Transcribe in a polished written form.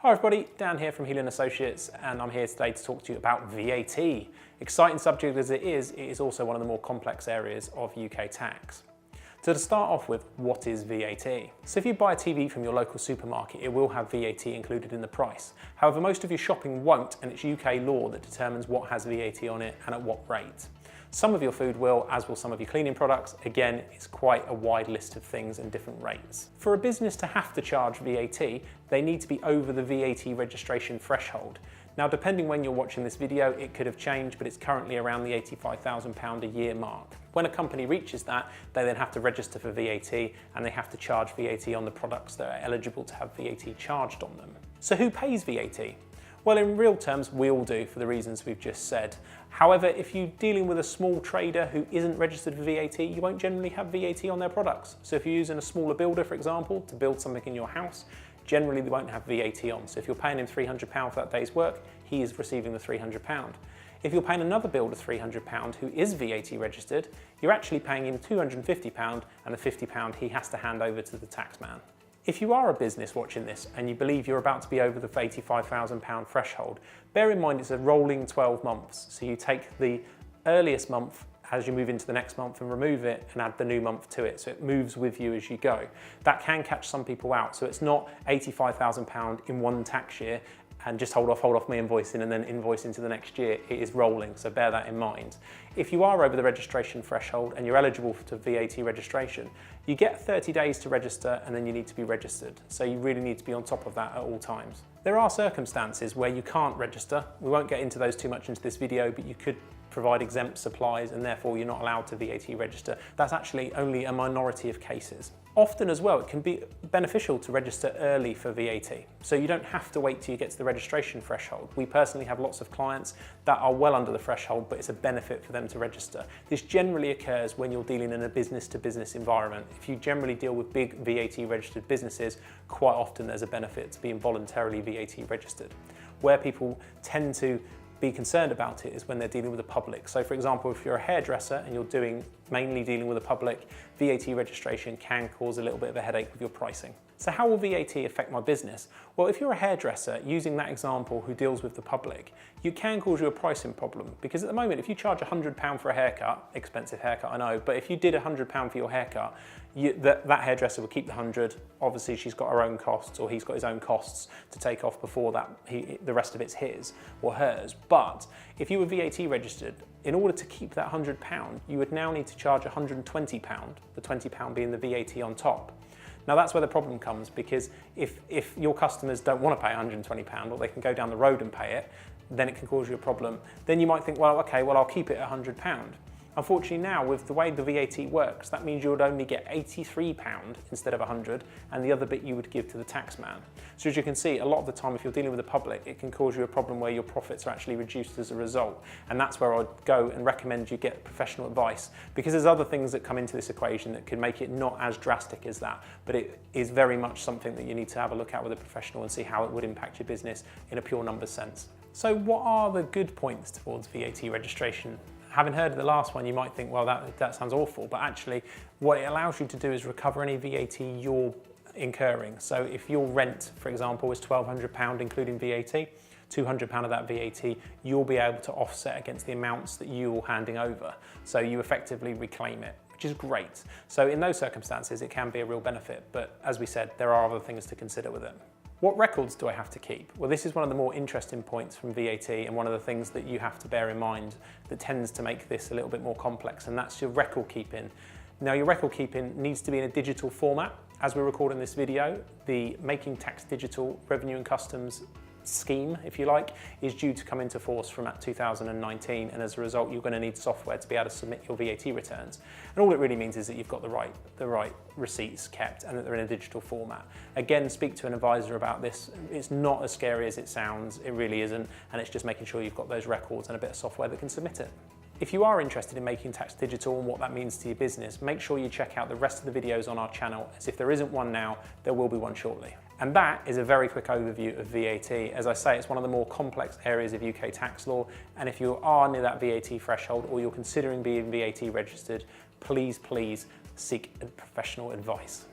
Hi everybody, Dan here from Healing Associates, and I'm here today to talk to you about VAT. Exciting subject as it is also one of the more complex areas of UK tax. So to start off with, what is VAT? So if you buy a TV from your local supermarket, it will have VAT included in the price. However, most of your shopping won't, and it's UK law that determines what has VAT on it and at what rate. Some of your food will, as will some of your cleaning products. Again, it's quite a wide list of things and different rates. For a business to have to charge VAT, they need to be over the VAT registration threshold. Now, depending when you're watching this video, it could have changed, but it's currently around the £85,000 a year mark. When a company reaches that, they then have to register for VAT and they have to charge VAT on the products that are eligible to have VAT charged on them. So who pays VAT? Well, in real terms, we all do for the reasons we've just said. However, if you're dealing with a small trader who isn't registered for VAT, you won't generally have VAT on their products. So if you're using a smaller builder, for example, to build something in your house, generally they won't have VAT on. So if you're paying him £300 for that day's work, he is receiving the £300. If you're paying another builder £300 who is VAT registered, you're actually paying him £250 and the £50 he has to hand over to the taxman. If you are a business watching this and you believe you're about to be over the £85,000 threshold, bear in mind it's a rolling 12 months. So you take the earliest month as you move into the next month and remove it and add the new month to it. So it moves with you as you go. That can catch some people out. So it's not £85,000 in one tax year and just hold off my invoicing and then invoice into the next year. It is rolling, so bear that in mind. If you are over the registration threshold and you're eligible for VAT registration, you get 30 days to register and then you need to be registered. So you really need to be on top of that at all times. There are circumstances where you can't register. We won't get into those too much into this video, but you could provide exempt supplies and therefore you're not allowed to VAT register. That's actually only a minority of cases. Often as well, it can be beneficial to register early for VAT. So you don't have to wait till you get to the registration threshold. We personally have lots of clients that are well under the threshold, but it's a benefit for them to register. This generally occurs when you're dealing in a business-to-business environment. If you generally deal with big VAT registered businesses, quite often there's a benefit to being voluntarily VAT registered. Where people tend to be concerned about it is when they're dealing with the public. So for example, if you're a hairdresser and you're mainly dealing with the public, VAT registration can cause a little bit of a headache with your pricing. So how will VAT affect my business? Well, if you're a hairdresser, using that example who deals with the public, you can cause you a pricing problem because at the moment, if you charge £100 for a haircut, expensive haircut, I know, but if you did £100 for your haircut, that hairdresser would keep the 100. Obviously, she's got her own costs or he's got his own costs to take off before the rest of it's his or hers. But if you were VAT registered, in order to keep that £100, you would now need to charge £120, the £20 being the VAT on top. Now that's where the problem comes, because if your customers don't want to pay £120 or they can go down the road and pay it, then it can cause you a problem. Then you might think, well, okay, well, I'll keep it at £100. Unfortunately now, with the way the VAT works, that means you would only get £83 instead of 100, and the other bit you would give to the taxman. So as you can see, a lot of the time if you're dealing with the public, it can cause you a problem where your profits are actually reduced as a result. And that's where I'd go and recommend you get professional advice, because there's other things that come into this equation that can make it not as drastic as that, but it is very much something that you need to have a look at with a professional and see how it would impact your business in a pure numbers sense. So what are the good points towards VAT registration? Having heard of the last one, you might think, well, that sounds awful, but actually what it allows you to do is recover any VAT you're incurring. So if your rent, for example, is £1,200 including VAT, £200 of that VAT, you'll be able to offset against the amounts that you're handing over. So you effectively reclaim it, which is great. So in those circumstances, it can be a real benefit, but as we said, there are other things to consider with it. What records do I have to keep? Well, this is one of the more interesting points from VAT and one of the things that you have to bear in mind that tends to make this a little bit more complex, and that's your record keeping. Now, your record keeping needs to be in a digital format. As we're recording this video, the Making Tax Digital Revenue and Customs scheme, if you like, is due to come into force from 2019, and as a result you're going to need software to be able to submit your VAT returns. And all it really means is that you've got the right receipts kept and that they're in a digital format. Again, speak to an advisor about this. It's not as scary as it sounds, it really isn't, and it's just making sure you've got those records and a bit of software that can submit it. If you are interested in making tax digital and what that means to your business, make sure you check out the rest of the videos on our channel, as if there isn't one now, there will be one shortly. And that is a very quick overview of VAT. As I say, it's one of the more complex areas of UK tax law, and if you are near that VAT threshold or you're considering being VAT registered, please seek professional advice.